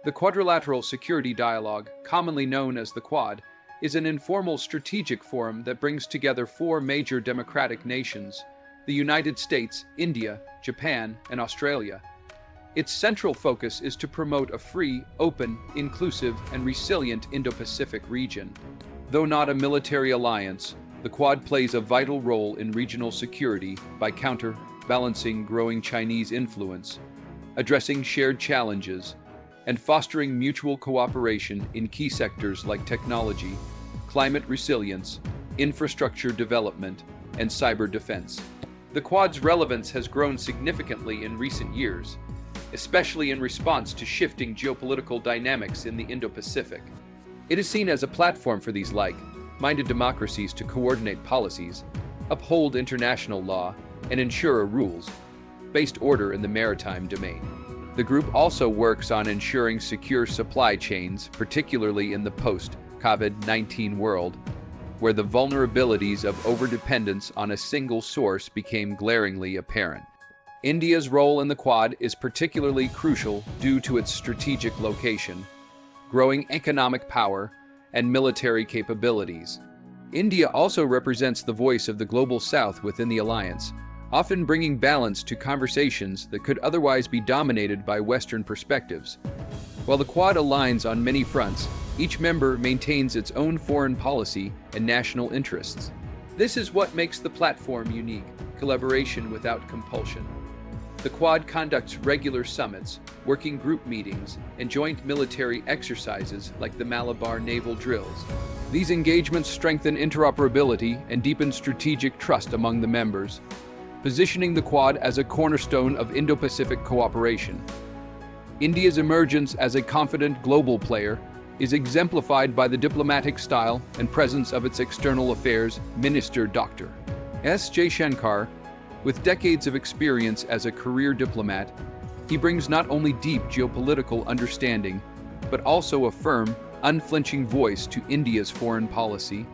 The Quadrilateral Security Dialogue, commonly known as the Quad, is an informal strategic forum that brings together four major democratic nations: the United States, India, Japan, and Australia. Its central focus is to promote a free, open, inclusive, and resilient Indo-Pacific region. Though not a military alliance, the Quad plays a vital role in regional security by counterbalancing growing Chinese influence, addressing shared challenges, and fostering mutual cooperation in key sectors like technology, climate resilience, infrastructure development, and cyber defense. The Quad's relevance has grown significantly in recent years, especially in response to shifting geopolitical dynamics in the Indo-Pacific. It is seen as a platform for these like-minded democracies to coordinate policies, uphold international law, and ensure a rules-based order in the maritime domain. The group also works on ensuring secure supply chains, particularly in the post-COVID-19 world, where the vulnerabilities of overdependence on a single source became glaringly apparent. India's role in the Quad is particularly crucial due to its strategic location, growing economic power, and military capabilities. India also represents the voice of the Global South within the alliance, often bringing balance to conversations that could otherwise be dominated by Western perspectives. While the Quad aligns on many fronts, each member maintains its own foreign policy and national interests. This is what makes the platform unique: collaboration without compulsion. The Quad conducts regular summits, working group meetings, and joint military exercises like the Malabar naval drills. These engagements strengthen interoperability and deepen strategic trust among the members, positioning the Quad as a cornerstone of Indo-Pacific cooperation. India's emergence as a confident global player is exemplified by the diplomatic style and presence of its external affairs minister Dr. S. Jaishankar. With decades of experience as a career diplomat, he brings not only deep geopolitical understanding, but also a firm, unflinching voice to India's foreign policy.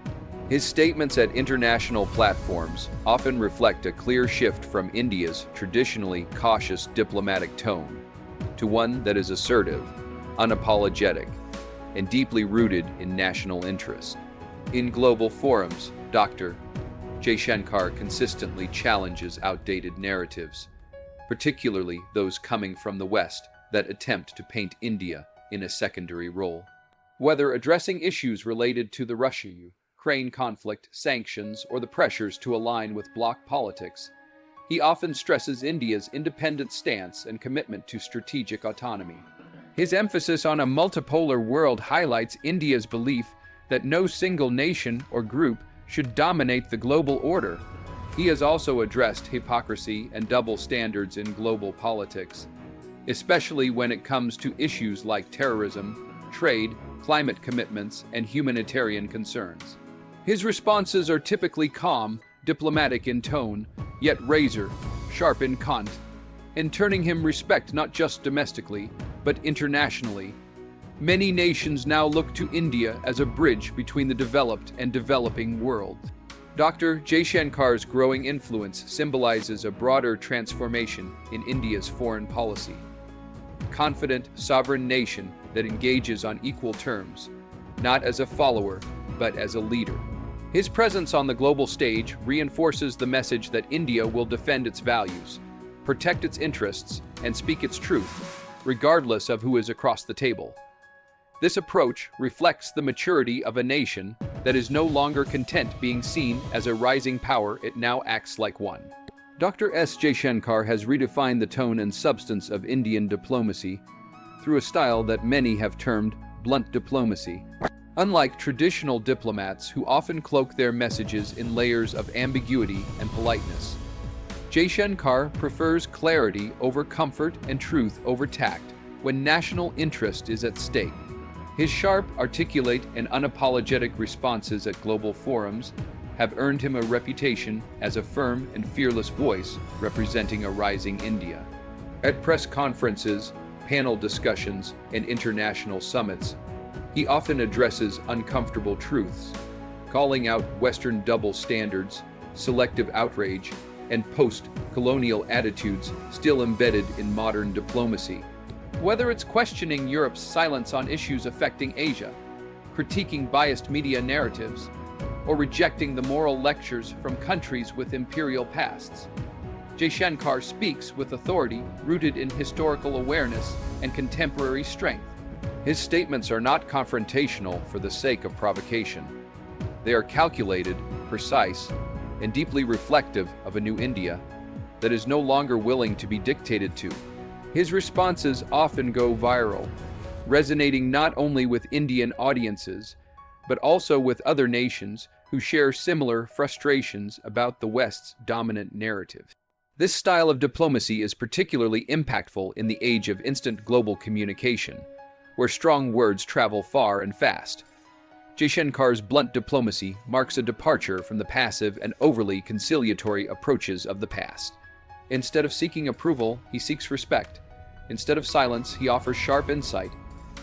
His statements at international platforms often reflect a clear shift from India's traditionally cautious diplomatic tone to one that is assertive, unapologetic, and deeply rooted in national interest. In global forums, Dr. Jaishankar consistently challenges outdated narratives, particularly those coming from the West that attempt to paint India in a secondary role. Whether addressing issues related to the Russia-Ukraine conflict, sanctions, or the pressures to align with bloc politics, he often stresses India's independent stance and commitment to strategic autonomy. His emphasis on a multipolar world highlights India's belief that no single nation or group should dominate the global order. He has also addressed hypocrisy and double standards in global politics, especially when it comes to issues like terrorism, trade, climate commitments, and humanitarian concerns. His responses are typically calm, diplomatic in tone, yet razor-sharp in content, and turning him respect not just domestically, but internationally. Many nations now look to India as a bridge between the developed and developing world. Dr. Jaishankar's growing influence symbolizes a broader transformation in India's foreign policy. A confident, sovereign nation that engages on equal terms, not as a follower, but as a leader. His presence on the global stage reinforces the message that India will defend its values, protect its interests, and speak its truth, regardless of who is across the table. This approach reflects the maturity of a nation that is no longer content being seen as a rising power. It now acts like one. Dr. S. Jaishankar has redefined the tone and substance of Indian diplomacy through a style that many have termed blunt diplomacy. Unlike traditional diplomats who often cloak their messages in layers of ambiguity and politeness, Jaishankar prefers clarity over comfort and truth over tact when national interest is at stake. His sharp, articulate, and unapologetic responses at global forums have earned him a reputation as a firm and fearless voice representing a rising India. At press conferences, panel discussions, and international summits, he often addresses uncomfortable truths, calling out Western double standards, selective outrage, and post-colonial attitudes still embedded in modern diplomacy. Whether it's questioning Europe's silence on issues affecting Asia, critiquing biased media narratives, or rejecting the moral lectures from countries with imperial pasts, Jaishankar speaks with authority rooted in historical awareness and contemporary strength. His statements are not confrontational for the sake of provocation. They are calculated, precise, and deeply reflective of a new India that is no longer willing to be dictated to. His responses often go viral, resonating not only with Indian audiences, but also with other nations who share similar frustrations about the West's dominant narrative. This style of diplomacy is particularly impactful in the age of instant global communication, where strong words travel far and fast. Jaishankar's blunt diplomacy marks a departure from the passive and overly conciliatory approaches of the past. Instead of seeking approval, he seeks respect. Instead of silence, he offers sharp insight.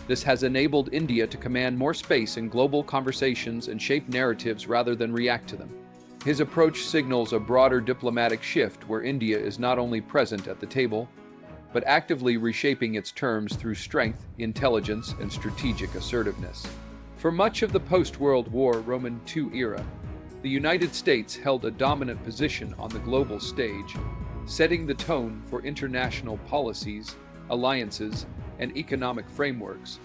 This has enabled India to command more space in global conversations and shape narratives rather than react to them. His approach signals a broader diplomatic shift where India is not only present at the table, but actively reshaping its terms through strength, intelligence, and strategic assertiveness. For much of the post-World War Roman II era, the United States held a dominant position on the global stage, setting the tone for international policies, alliances, and economic frameworks.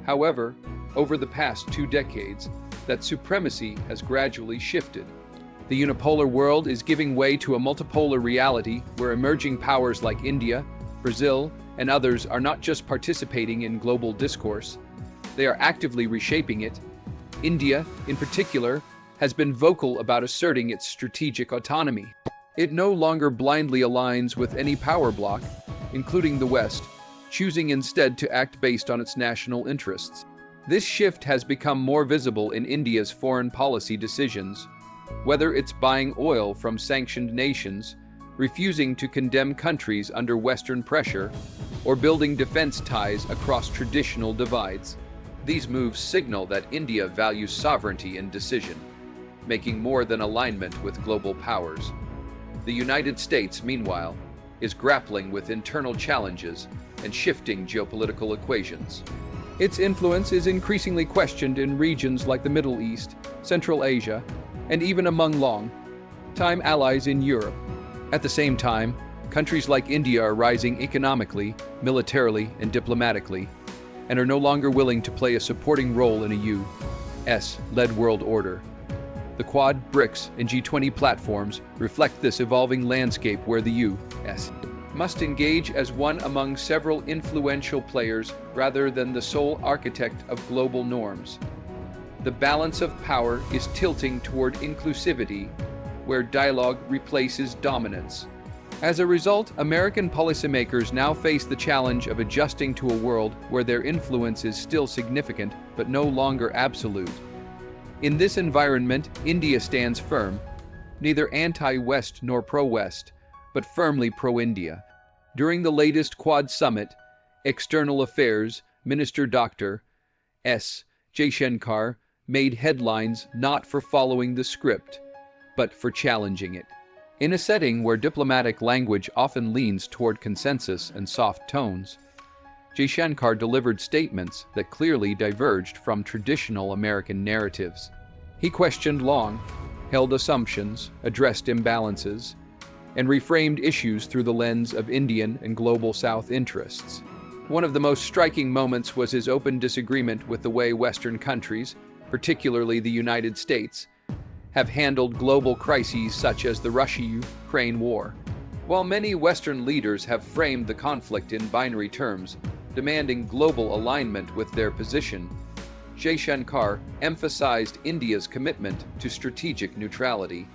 However, over the past 2 decades, that supremacy has gradually shifted. The unipolar world is giving way to a multipolar reality where emerging powers like India, Brazil, and others are not just participating in global discourse, they are actively reshaping it. India, in particular, has been vocal about asserting its strategic autonomy. It no longer blindly aligns with any power bloc, including the West, choosing instead to act based on its national interests. This shift has become more visible in India's foreign policy decisions, whether it's buying oil from sanctioned nations, refusing to condemn countries under Western pressure, or building defense ties across traditional divides. These moves signal that India values sovereignty in decision, making more than alignment with global powers. The United States, meanwhile, is grappling with internal challenges and shifting geopolitical equations. Its influence is increasingly questioned in regions like the Middle East, Central Asia, and even among long-time allies in Europe. At the same time, countries like India are rising economically, militarily, and diplomatically, and are no longer willing to play a supporting role in a U.S.-led world order. The Quad, BRICS, and G20 platforms reflect this evolving landscape where the U.S. must engage as one among several influential players rather than the sole architect of global norms. The balance of power is tilting toward inclusivity, where dialogue replaces dominance. As a result, American policymakers now face the challenge of adjusting to a world where their influence is still significant but no longer absolute. In this environment, India stands firm, neither anti-West nor pro-West, but firmly pro-India. During the latest Quad Summit, External Affairs Minister Dr. S. Jaishankar made headlines not for following the script, but for challenging it. In a setting where diplomatic language often leans toward consensus and soft tones, Jaishankar delivered statements that clearly diverged from traditional American narratives. He questioned long-held assumptions, addressed imbalances, and reframed issues through the lens of Indian and Global South interests. One of the most striking moments was his open disagreement with the way Western countries, particularly the United States, have handled global crises such as the Russia-Ukraine war. While many Western leaders have framed the conflict in binary terms, demanding global alignment with their position, Jaishankar emphasized India's commitment to strategic neutrality.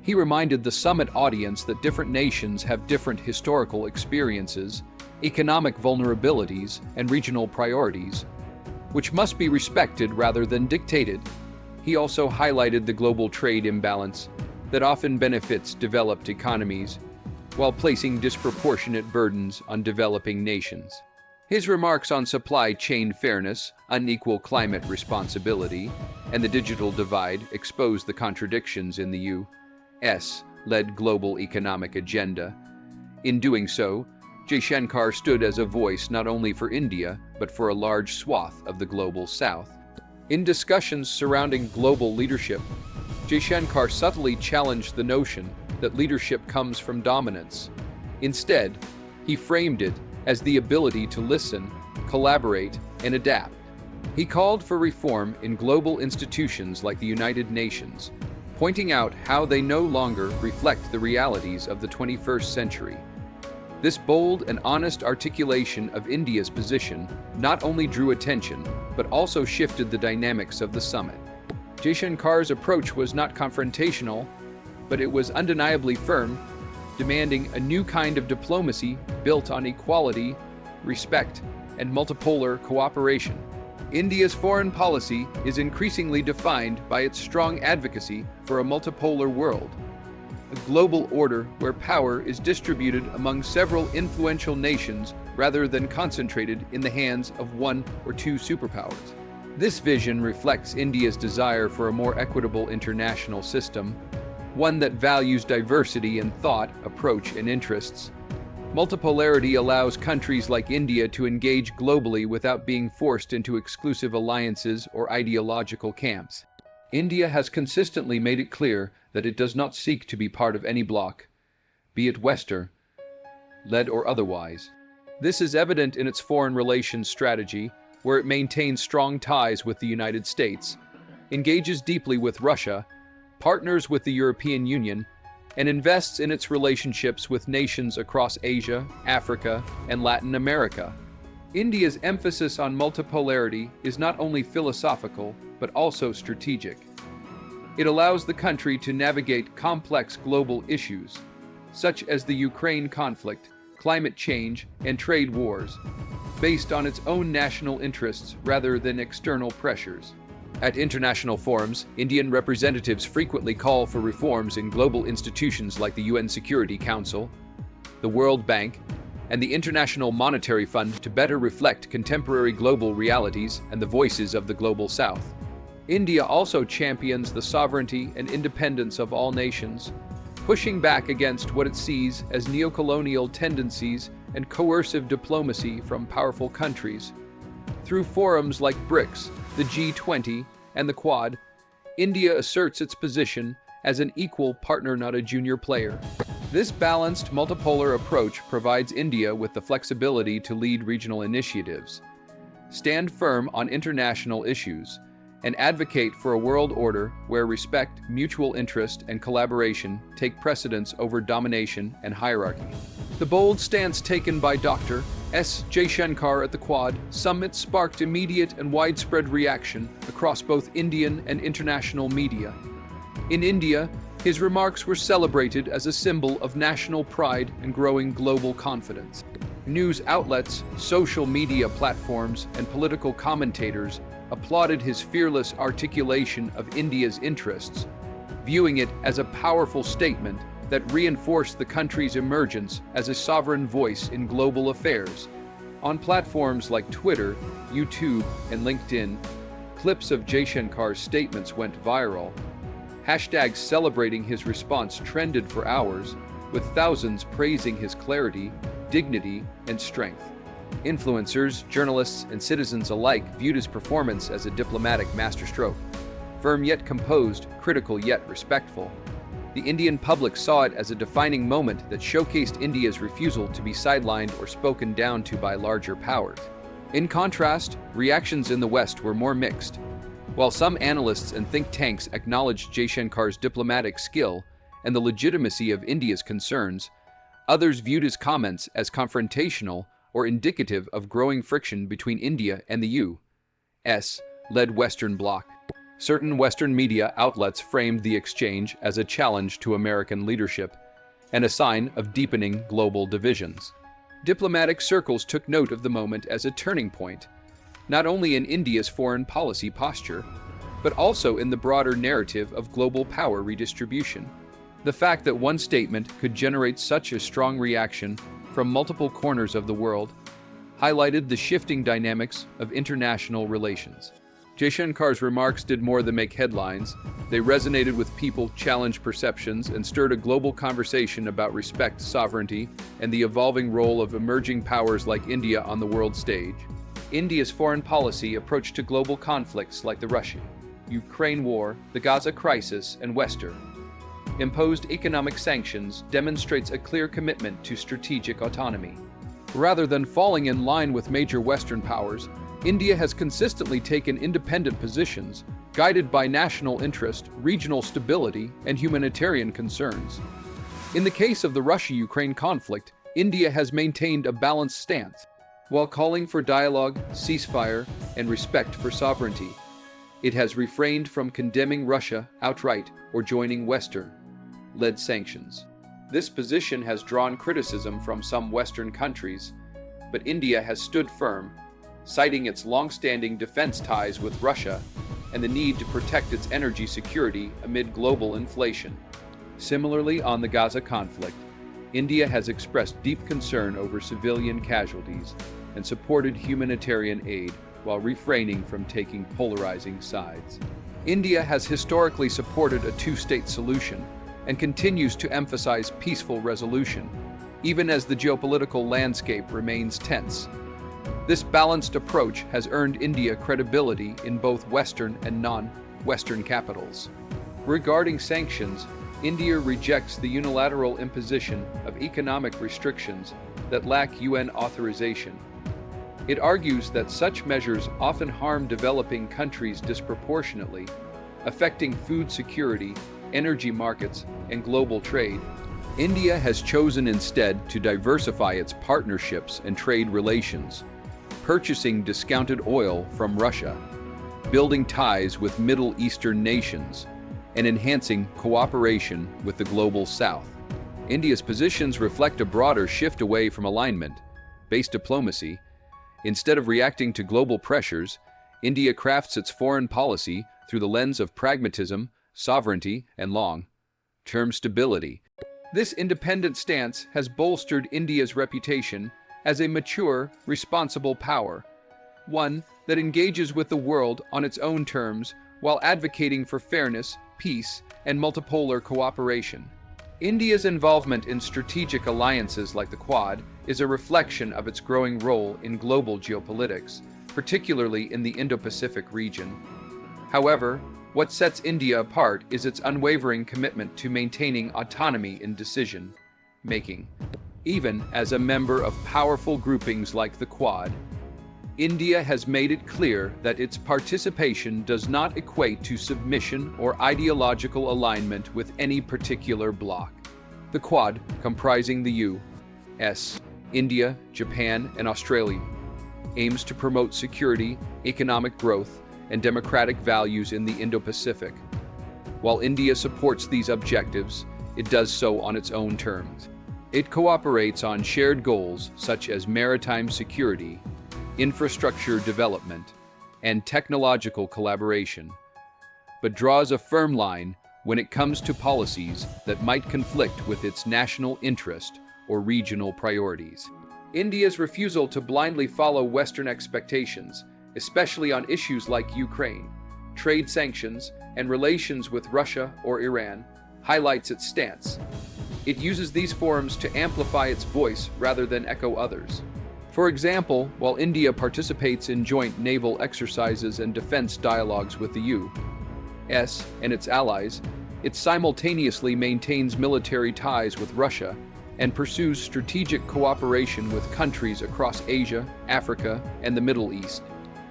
He reminded the summit audience that different nations have different historical experiences, economic vulnerabilities, and regional priorities, which must be respected rather than dictated. He also highlighted the global trade imbalance that often benefits developed economies, while placing disproportionate burdens on developing nations. His remarks on supply chain fairness, unequal climate responsibility, and the digital divide expose the contradictions in the U.S.-led global economic agenda. In doing so, Jaishankar stood as a voice not only for India, but for a large swath of the global south. In discussions surrounding global leadership, Jaishankar subtly challenged the notion that leadership comes from dominance. Instead, he framed it as the ability to listen, collaborate, and adapt. He called for reform in global institutions like the United Nations, pointing out how they no longer reflect the realities of the 21st century. This bold and honest articulation of India's position not only drew attention, but also shifted the dynamics of the summit. Jaishankar's approach was not confrontational, but it was undeniably firm, demanding a new kind of diplomacy built on equality, respect, and multipolar cooperation. India's foreign policy is increasingly defined by its strong advocacy for a multipolar world, a global order where power is distributed among several influential nations rather than concentrated in the hands of one or two superpowers. This vision reflects India's desire for a more equitable international system, one that values diversity in thought, approach, and interests. Multipolarity allows countries like India to engage globally without being forced into exclusive alliances or ideological camps. India has consistently made it clear that it does not seek to be part of any bloc, be it Western, led or otherwise. This is evident in its foreign relations strategy, where it maintains strong ties with the United States, engages deeply with Russia, partners with the European Union, and invests in its relationships with nations across Asia, Africa, and Latin America. India's emphasis on multipolarity is not only philosophical, but also strategic. It allows the country to navigate complex global issues, such as the Ukraine conflict, climate change, and trade wars, based on its own national interests rather than external pressures. At international forums, Indian representatives frequently call for reforms in global institutions like the UN Security Council, the World Bank, and the International Monetary Fund to better reflect contemporary global realities and the voices of the global South. India also champions the sovereignty and independence of all nations, pushing back against what it sees as neocolonial tendencies and coercive diplomacy from powerful countries. Through forums like BRICS, the G20, and the Quad, India asserts its position as an equal partner, not a junior player. This balanced, multipolar approach provides India with the flexibility to lead regional initiatives, stand firm on international issues, and advocate for a world order where respect, mutual interest, and collaboration take precedence over domination and hierarchy. The bold stance taken by Dr. S. Jaishankar at the Quad summit sparked immediate and widespread reaction across both Indian and international media. In India, his remarks were celebrated as a symbol of national pride and growing global confidence. News outlets, social media platforms, and political commentators applauded his fearless articulation of India's interests, viewing it as a powerful statement that reinforced the country's emergence as a sovereign voice in global affairs. On platforms like Twitter, YouTube, and LinkedIn, clips of Jaishankar's statements went viral. Hashtags celebrating his response trended for hours, with thousands praising his clarity, dignity, and strength. Influencers, journalists, and citizens alike viewed his performance as a diplomatic masterstroke. Firm yet composed, critical yet respectful. The Indian public saw it as a defining moment that showcased India's refusal to be sidelined or spoken down to by larger powers. In contrast, reactions in the West were more mixed. While some analysts and think tanks acknowledged Jaishankar's diplomatic skill and the legitimacy of India's concerns, others viewed his comments as confrontational or indicative of growing friction between India and the U.S.-led Western Bloc. Certain Western media outlets framed the exchange as a challenge to American leadership and a sign of deepening global divisions. Diplomatic circles took note of the moment as a turning point, not only in India's foreign policy posture, but also in the broader narrative of global power redistribution. The fact that one statement could generate such a strong reaction from multiple corners of the world highlighted the shifting dynamics of international relations. Jaishankar's remarks did more than make headlines. They resonated with people, challenged perceptions, and stirred a global conversation about respect, sovereignty, and the evolving role of emerging powers like India on the world stage. India's foreign policy approach to global conflicts like the Russia-Ukraine war, the Gaza crisis, and Western imposed economic sanctions demonstrates a clear commitment to strategic autonomy. Rather than falling in line with major Western powers, India has consistently taken independent positions, guided by national interest, regional stability, and humanitarian concerns. In the case of the Russia-Ukraine conflict, India has maintained a balanced stance, while calling for dialogue, ceasefire, and respect for sovereignty. It has refrained from condemning Russia outright or joining Western-led sanctions. This position has drawn criticism from some Western countries, but India has stood firm, citing its long-standing defense ties with Russia and the need to protect its energy security amid global inflation. Similarly, on the Gaza conflict, India has expressed deep concern over civilian casualties and supported humanitarian aid while refraining from taking polarizing sides. India has historically supported a two-state solution and continues to emphasize peaceful resolution, even as the geopolitical landscape remains tense. This balanced approach has earned India credibility in both Western and non-Western capitals. Regarding sanctions, India rejects the unilateral imposition of economic restrictions that lack UN authorization. It argues that such measures often harm developing countries disproportionately, affecting food security, energy markets, and global trade. India has chosen instead to diversify its partnerships and trade relations, purchasing discounted oil from Russia, building ties with Middle Eastern nations, and enhancing cooperation with the global South. India's positions reflect a broader shift away from alignment-based diplomacy. Instead of reacting to global pressures, India crafts its foreign policy through the lens of pragmatism, sovereignty, and long-term stability. This independent stance has bolstered India's reputation as a mature, responsible power, one that engages with the world on its own terms while advocating for fairness, peace, and multipolar cooperation. India's involvement in strategic alliances like the Quad is a reflection of its growing role in global geopolitics, particularly in the Indo-Pacific region. However, what sets India apart is its unwavering commitment to maintaining autonomy in decision-making. Even as a member of powerful groupings like the Quad, India has made it clear that its participation does not equate to submission or ideological alignment with any particular bloc. The Quad, comprising the U.S., India, Japan, and Australia, aims to promote security, economic growth, and democratic values in the Indo-Pacific. While India supports these objectives, it does so on its own terms. It cooperates on shared goals such as maritime security, infrastructure development, and technological collaboration, but draws a firm line when it comes to policies that might conflict with its national interest or regional priorities. India's refusal to blindly follow Western expectations, especially on issues like Ukraine, trade sanctions, and relations with Russia or Iran, highlights its stance. It uses these forums to amplify its voice rather than echo others. For example, while India participates in joint naval exercises and defense dialogues with the U.S. and its allies, it simultaneously maintains military ties with Russia and pursues strategic cooperation with countries across Asia, Africa, and the Middle East.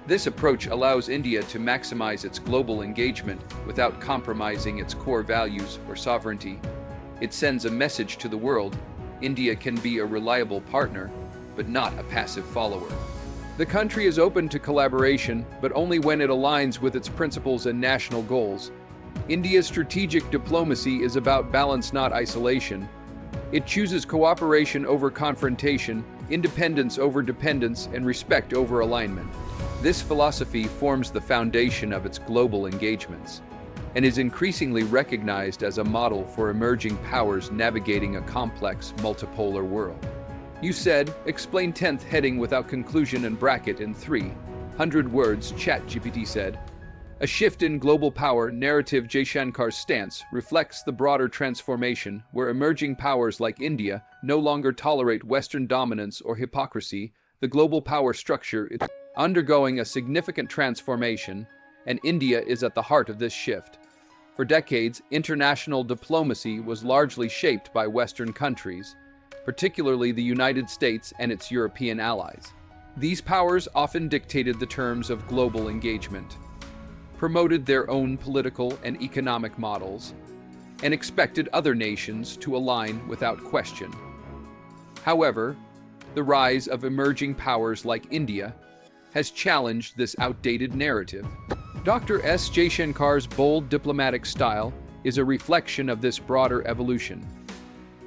This approach allows India to maximize its global engagement without compromising its core values or sovereignty. It sends a message to the world: India can be a reliable partner, but not a passive follower. The country is open to collaboration, but only when it aligns with its principles and national goals. India's strategic diplomacy is about balance, not isolation. It chooses cooperation over confrontation, independence over dependence, and respect over alignment. This philosophy forms the foundation of its global engagements and is increasingly recognized as a model for emerging powers navigating a complex, multipolar world. You said, explain 10th heading without conclusion and bracket in 300 words, ChatGPT said. A shift in global power narrative. Jaishankar's stance reflects the broader transformation where emerging powers like India no longer tolerate Western dominance or hypocrisy. The global power structure is undergoing a significant transformation, and India is at the heart of this shift. For decades, international diplomacy was largely shaped by Western countries, particularly the United States and its European allies. These powers often dictated the terms of global engagement, promoted their own political and economic models, and expected other nations to align without question. However, the rise of emerging powers like India has challenged this outdated narrative. Dr. S. Jaishankar's bold diplomatic style is a reflection of this broader evolution.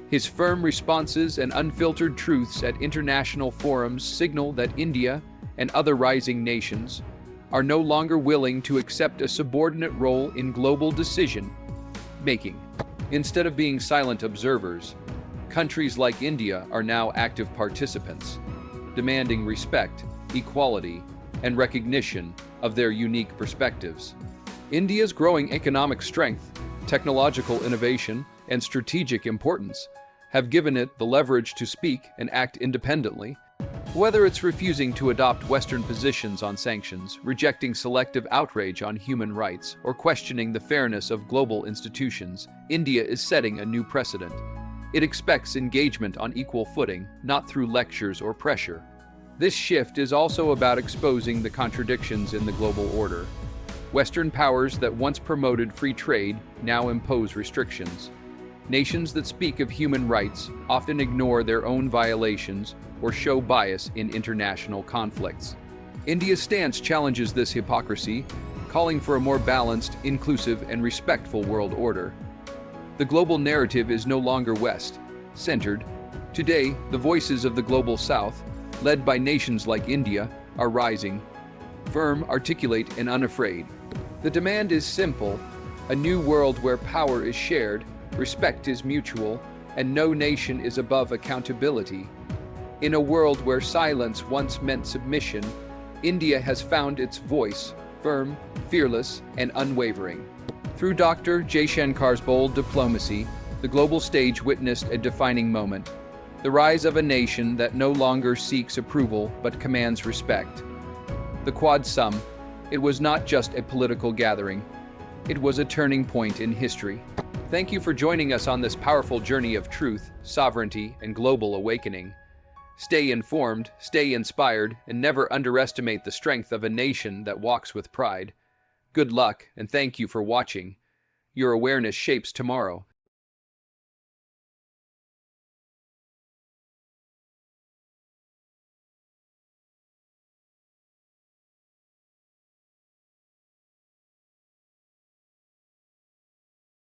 His firm responses and unfiltered truths at international forums signal that India and other rising nations are no longer willing to accept a subordinate role in global decision-making. Instead of being silent observers, countries like India are now active participants, demanding respect, equality, and recognition of their unique perspectives. India's growing economic strength, technological innovation, and strategic importance have given it the leverage to speak and act independently. Whether it's refusing to adopt Western positions on sanctions, rejecting selective outrage on human rights, or questioning the fairness of global institutions, India is setting a new precedent. It expects engagement on equal footing, not through lectures or pressure. This shift is also about exposing the contradictions in the global order. Western powers that once promoted free trade now impose restrictions. Nations that speak of human rights often ignore their own violations or show bias in international conflicts. India's stance challenges this hypocrisy, calling for a more balanced, inclusive, and respectful world order. The global narrative is no longer West-centered. Today, the voices of the global South, led by nations like India, are rising, firm, articulate, and unafraid. The demand is simple: a new world where power is shared, respect is mutual, and no nation is above accountability. In a world where silence once meant submission, India has found its voice, firm, fearless, and unwavering. Through Dr. Jaishankar's bold diplomacy, the global stage witnessed a defining moment: the rise of a nation that no longer seeks approval but commands respect. The Quad Sum, it was not just a political gathering, it was a turning point in history. Thank you for joining us on this powerful journey of truth, sovereignty, and global awakening. Stay informed, stay inspired, and never underestimate the strength of a nation that walks with pride. Good luck, and thank you for watching. Your awareness shapes tomorrow.